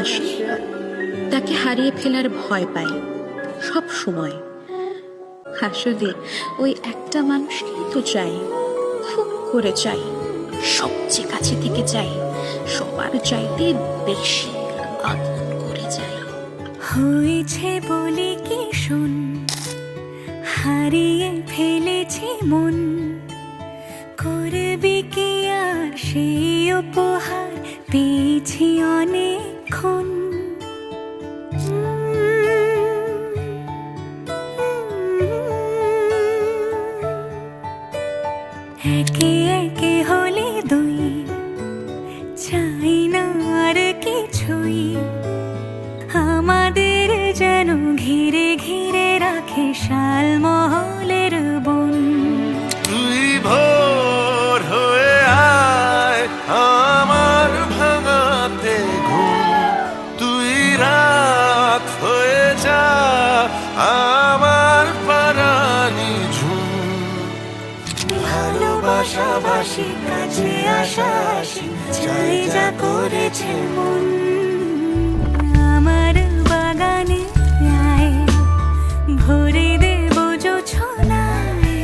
ভালোবাসি, তাকে হারিয়ে ফেলার ভয় পাই সব সময়। আসলে ওই একটা মানুষকেই তো চাই, খুব করে চাই, সবচেয়ে কাছে থেকে চাই, সবার চাইতে বেশি আদর করে চাই। হয়েছে বলে কি শুন, হারিয়ে ফেলেছি মন, করবি কি আর সেই উপহার পেয়েছি অনেকক্ষণ। একে একে হলে দুই, চাই না আর কিছুই, আমাদের যেন ঘিরে ঘিরে রাখে শালমহলের বন। তুই ভোর হয়ে আয় আমার ভাঙাতে ঘুম, তুই রাত হয়ে যা আমার পারানি ঝুম। ভালোবাসাবাসি কাছে আসাসি চাই যা করেছে মন। আমার বাগানে আয়, ভরে দেব জোছনায়।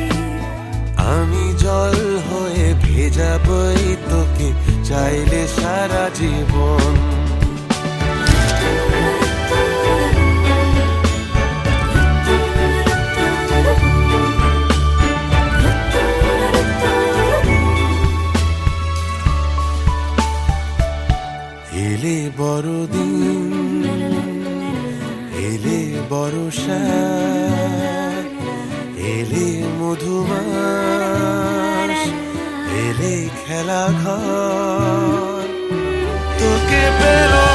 আমি জল হয়ে ভেজাবই তোকে চাইলে সারা জীবন। এলে বড়দিন, এলে বর্ষা, এলে মধুমাস, এলে খেলা ঘর, তোকে পেলো